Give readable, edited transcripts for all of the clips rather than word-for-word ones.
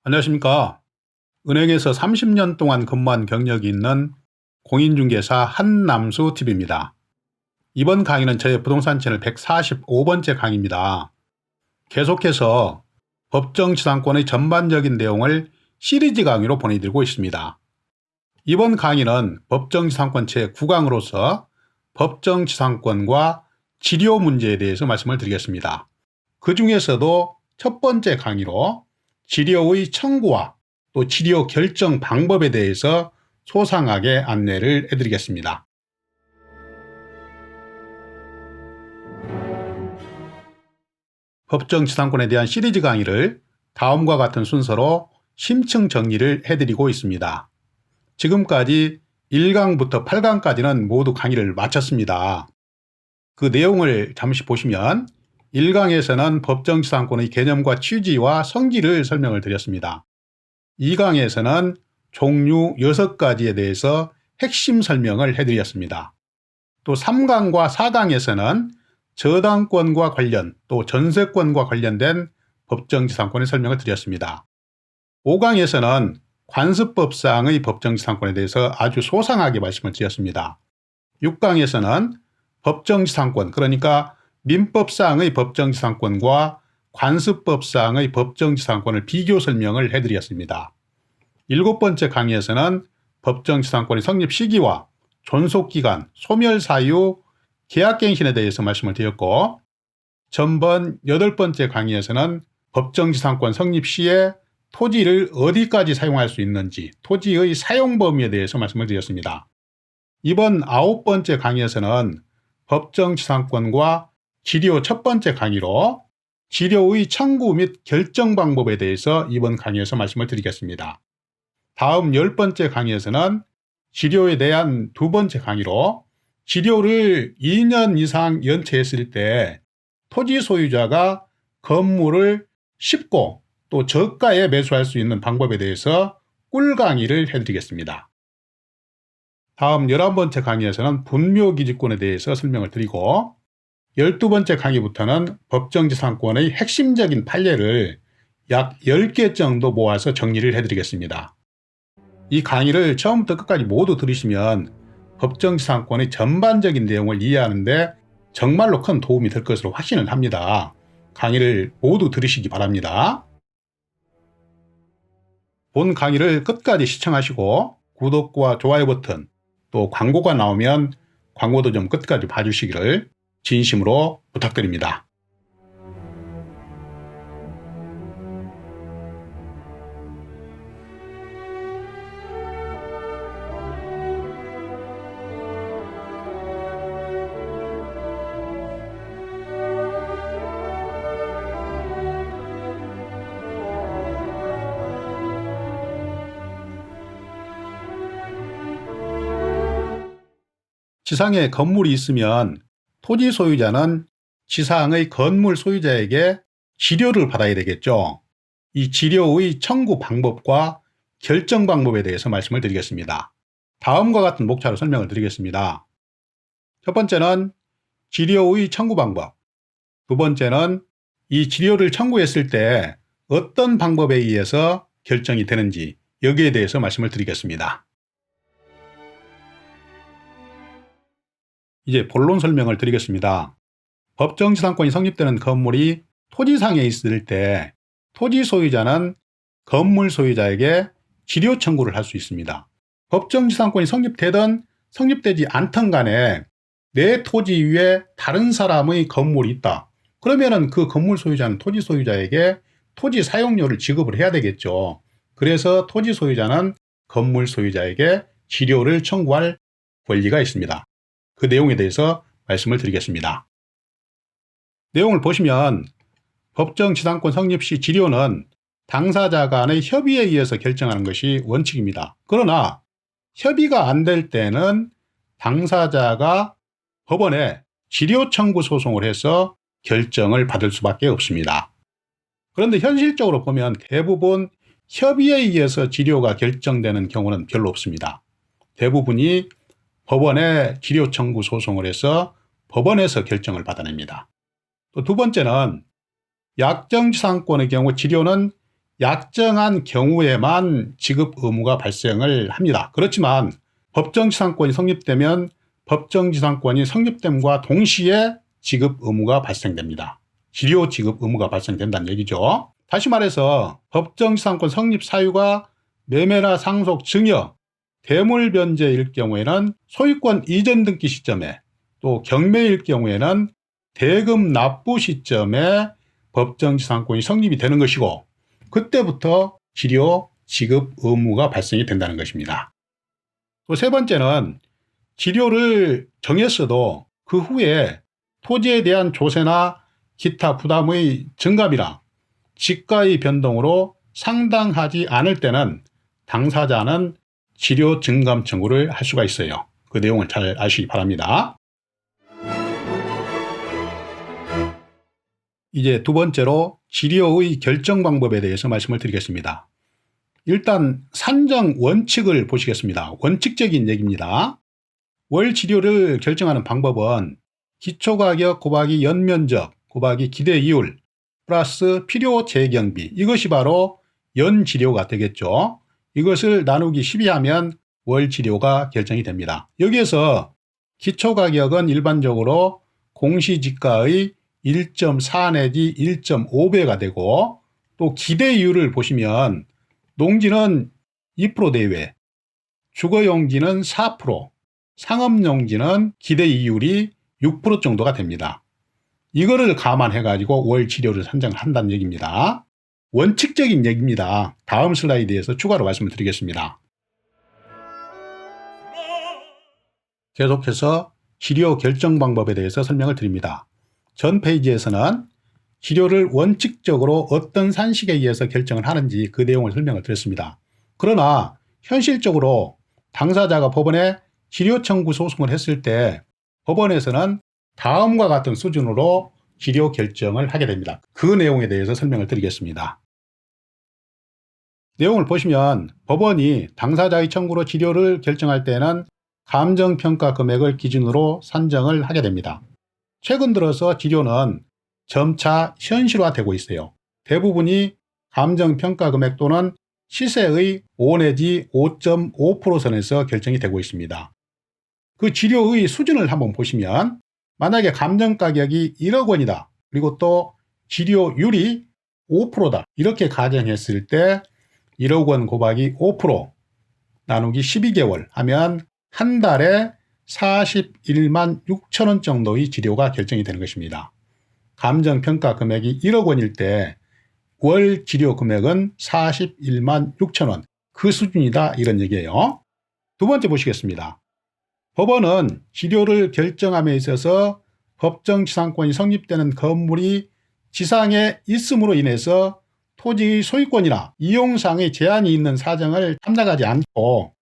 안녕하십니까. 은행에서 30년 동안 근무한 경력이 있는 공인중개사 한남수TV입니다. 이번 강의는 저의 부동산 채널 145번째 강의입니다. 계속해서 법정지상권의 전반적인 내용을 시리즈 강의로 보내드리고 있습니다. 이번 강의는 법정지상권 제9강으로서 법정지상권과 지료 문제에 대해서 말씀을 드리겠습니다. 그 중에서도 첫 번째 강의로 지료의 청구와 또 지료 결정 방법에 대해서 소상하게 안내를 해드리겠습니다. 법정지상권에 대한 시리즈 강의를 다음과 같은 순서로 심층 정리를 해드리고 있습니다. 지금까지 1강부터 8강까지는 모두 강의를 마쳤습니다. 그 내용을 잠시 보시면 1강에서는 법정지상권의 개념과 취지와 성질을 설명을 드렸습니다. 2강에서는 종류 6가지에 대해서 핵심 설명을 해드렸습니다. 또 3강과 4강에서는 저당권과 관련 또 전세권과 관련된 법정지상권의 설명을 드렸습니다. 5강에서는 관습법상의 법정지상권에 대해서 아주 소상하게 말씀을 드렸습니다. 6강에서는 법정지상권, 그러니까 민법상의 법정지상권과 관습법상의 법정지상권을 비교 설명을 해드렸습니다. 7번째 강의에서는 법정지상권의 성립 시기와 존속기간, 소멸사유, 계약갱신에 대해서 말씀을 드렸고, 전번 8번째 강의에서는 법정지상권 성립 시에 토지를 어디까지 사용할 수 있는지, 토지의 사용 범위에 대해서 말씀을 드렸습니다. 이번 9번째 강의에서는 법정지상권과 지료 첫 번째 강의로 지료의 청구 및 결정 방법에 대해서 이번 강의에서 말씀을 드리겠습니다. 다음 10번째 강의에서는 지료에 대한 두 번째 강의로 지료를 2년 이상 연체했을 때 토지 소유자가 건물을 쉽고 또 저가에 매수할 수 있는 방법에 대해서 꿀 강의를 해드리겠습니다. 다음 11번째 강의에서는 분묘기지권에 대해서 설명을 드리고 12번째 강의부터는 법정지상권의 핵심적인 판례를 약 10개 정도 모아서 정리를 해드리겠습니다. 이 강의를 처음부터 끝까지 모두 들으시면 법정지상권의 전반적인 내용을 이해하는데 정말로 큰 도움이 될 것으로 확신을 합니다. 강의를 모두 들으시기 바랍니다. 본 강의를 끝까지 시청하시고 구독과 좋아요 버튼 또 광고가 나오면 광고도 좀 끝까지 봐주시기를 진심으로 부탁드립니다. 지상에 건물이 있으면 토지 소유자는 지상의 건물 소유자에게 지료를 받아야 되겠죠. 이 지료의 청구 방법과 결정 방법에 대해서 말씀을 드리겠습니다. 다음과 같은 목차로 설명을 드리겠습니다. 첫 번째는 지료의 청구 방법. 두 번째는 이 지료를 청구했을 때 어떤 방법에 의해서 결정이 되는지 여기에 대해서 말씀을 드리겠습니다. 이제 본론 설명을 드리겠습니다. 법정지상권이 성립되는 건물이 토지상에 있을 때 토지 소유자는 건물 소유자에게 지료 청구를 할 수 있습니다. 법정지상권이 성립되든 성립되지 않든 간에 내 토지 위에 다른 사람의 건물이 있다. 그러면은 그 건물 소유자는 토지 소유자에게 토지 사용료를 지급을 해야 되겠죠. 그래서 토지 소유자는 건물 소유자에게 지료를 청구할 권리가 있습니다. 그 내용에 대해서 말씀을 드리겠습니다. 내용을 보시면 법정지상권 성립 시 지료는 당사자 간의 협의에 의해서 결정하는 것이 원칙입니다. 그러나 협의가 안 될 때는 당사자가 법원에 지료 청구 소송을 해서 결정을 받을 수밖에 없습니다. 그런데 현실적으로 보면 대부분 협의에 의해서 지료가 결정되는 경우는 별로 없습니다. 대부분이 법원에 지료 청구 소송을 해서 법원에서 결정을 받아냅니다. 또 두 번째는 약정지상권의 경우 지료는 약정한 경우에만 지급 의무가 발생을 합니다. 그렇지만 법정지상권이 성립되면 법정지상권이 성립됨과 동시에 지급 의무가 발생됩니다. 지료 지급 의무가 발생된다는 얘기죠. 다시 말해서 법정지상권 성립 사유가 매매나 상속, 증여, 대물 변제일 경우에는 소유권 이전 등기 시점에, 또 경매일 경우에는 대금 납부 시점에 법정지상권이 성립이 되는 것이고, 그때부터 지료 지급 의무가 발생이 된다는 것입니다. 또 세 번째는 지료를 정했어도 그 후에 토지에 대한 조세나 기타 부담의 증감이나 지가의 변동으로 상당하지 않을 때는 당사자는 지료 증감 청구를 할 수가 있어요. 그 내용을 잘 아시기 바랍니다. 이제 두 번째로 지료의 결정 방법에 대해서 말씀을 드리겠습니다. 일단 산정 원칙을 보시겠습니다. 원칙적인 얘기입니다. 월 지료를 결정하는 방법은 기초가격 곱하기 연면적 곱하기 기대이율 플러스 필요 재경비, 이것이 바로 연지료가 되겠죠. 이것을 나누기 12하면 월지료가 결정이 됩니다. 여기에서 기초가격은 일반적으로 공시지가의 1.4 내지 1.5배가 되고, 또 기대이율을 보시면 농지는 2% 내외, 주거용지는 4%, 상업용지는 기대이율이 6% 정도가 됩니다. 이거를 감안해 가지고 월지료를 산정을 한다는 얘기입니다. 원칙적인 얘기입니다. 다음 슬라이드에서 추가로 말씀을 드리겠습니다. 계속해서 지료 결정 방법에 대해서 설명을 드립니다. 전 페이지에서는 지료를 원칙적으로 어떤 산식에 의해서 결정을 하는지 그 내용을 설명을 드렸습니다. 그러나 현실적으로 당사자가 법원에 지료 청구 소송을 했을 때 법원에서는 다음과 같은 수준으로 지료 결정을 하게 됩니다. 그 내용에 대해서 설명을 드리겠습니다. 내용을 보시면 법원이 당사자의 청구로 지료를 결정할 때는 감정평가 금액을 기준으로 산정을 하게 됩니다. 최근 들어서 지료는 점차 현실화되고 있어요. 대부분이 감정평가 금액 또는 시세의 5 내지 5.5% 선에서 결정이 되고 있습니다. 그 지료의 수준을 한번 보시면 만약에 감정가격이 1억 원이다. 그리고 또 지료율이 5%다. 이렇게 가정했을 때 1억 원 곱하기 5% 나누기 12개월 하면 한 달에 41만 6천 원 정도의 지료가 결정이 되는 것입니다. 감정평가 금액이 1억 원일 때 월 지료 금액은 41만 6천 원. 그 수준이다, 이런 얘기예요. 두 번째 보시겠습니다. 법원은 지료를 결정함에 있어서 법정지상권이 성립되는 건물이 지상에 있음으로 인해서 토지의 소유권이나 이용상의 제한이 있는 사정을 탐락하지 않고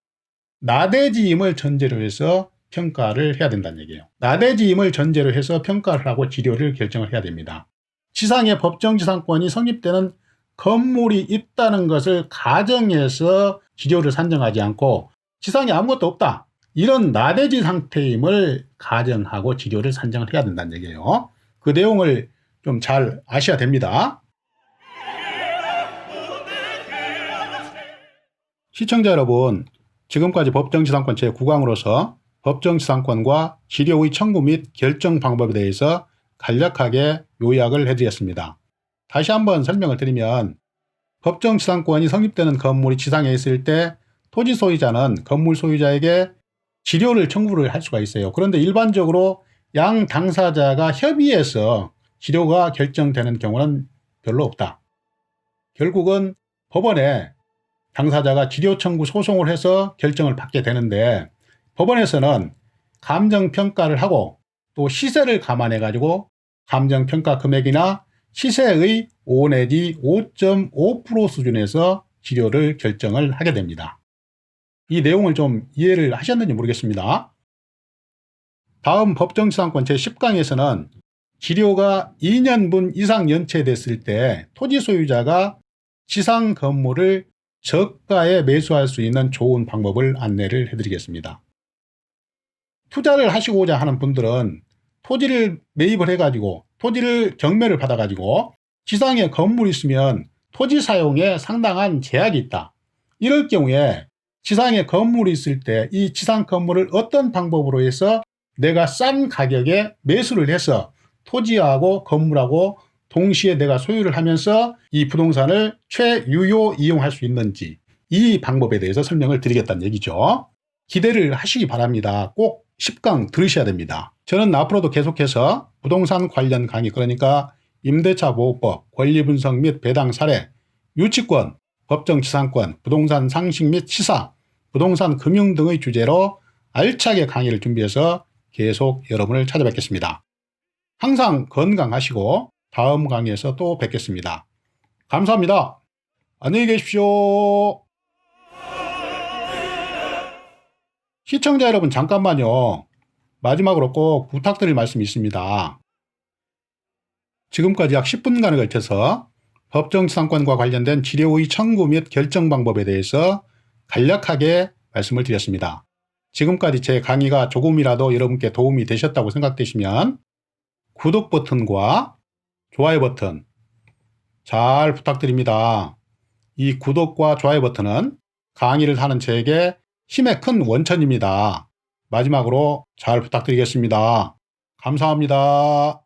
나대지임을 전제로 해서 평가를 해야 된다는 얘기예요. 나대지임을 전제로 해서 평가를 하고 지료를 결정을 해야 됩니다. 지상에 법정지상권이 성립되는 건물이 있다는 것을 가정해서 지료를 산정하지 않고 지상에 아무것도 없다, 이런 나대지 상태임을 가정하고 지료를 산정을 해야 된다는 얘기예요. 그 내용을 좀 잘 아셔야 됩니다. 시청자 여러분, 지금까지 법정지상권 제9강으로서 법정지상권과 지료의 청구 및 결정 방법에 대해서 간략하게 요약을 해드렸습니다. 다시 한번 설명을 드리면 법정지상권이 성립되는 건물이 지상에 있을 때 토지 소유자는 건물 소유자에게 지료를 청구를 할 수가 있어요. 그런데 일반적으로 양 당사자가 협의해서 지료가 결정되는 경우는 별로 없다. 결국은 법원에 당사자가 지료 청구 소송을 해서 결정을 받게 되는데, 법원에서는 감정평가를 하고 또 시세를 감안해 가지고 감정평가 금액이나 시세의 5 내지 5.5% 수준에서 지료를 결정을 하게 됩니다. 이 내용을 좀 이해를 하셨는지 모르겠습니다. 다음 법정지상권 제10강에서는 지료가 2년분 이상 연체됐을 때 토지 소유자가 지상 건물을 저가에 매수할 수 있는 좋은 방법을 안내를 해드리겠습니다. 투자를 하시고자 하는 분들은 토지를 매입을 해가지고 토지를 경매를 받아가지고 지상에 건물이 있으면 토지 사용에 상당한 제약이 있다. 이럴 경우에 지상에 건물이 있을 때 이 지상 건물을 어떤 방법으로 해서 내가 싼 가격에 매수를 해서 토지하고 건물하고 동시에 내가 소유를 하면서 이 부동산을 최유효 이용할 수 있는지, 이 방법에 대해서 설명을 드리겠다는 얘기죠. 기대를 하시기 바랍니다. 꼭 10강 들으셔야 됩니다. 저는 앞으로도 계속해서 부동산 관련 강의, 그러니까 임대차 보호법, 권리분석 및 배당 사례, 유치권, 법정지상권, 부동산 상식 및 시사, 부동산 금융 등의 주제로 알차게 강의를 준비해서 계속 여러분을 찾아뵙겠습니다. 항상 건강하시고 다음 강의에서 또 뵙겠습니다. 감사합니다. 안녕히 계십시오. 시청자 여러분, 잠깐만요. 마지막으로 꼭 부탁드릴 말씀이 있습니다. 지금까지 약 10분간에 걸쳐서 법정지상권과 관련된 지료의 청구 및 결정 방법에 대해서 간략하게 말씀을 드렸습니다. 지금까지 제 강의가 조금이라도 여러분께 도움이 되셨다고 생각되시면 구독 버튼과 좋아요 버튼 잘 부탁드립니다. 이 구독과 좋아요 버튼은 강의를 하는 저에게 힘의 큰 원천입니다. 마지막으로 잘 부탁드리겠습니다. 감사합니다.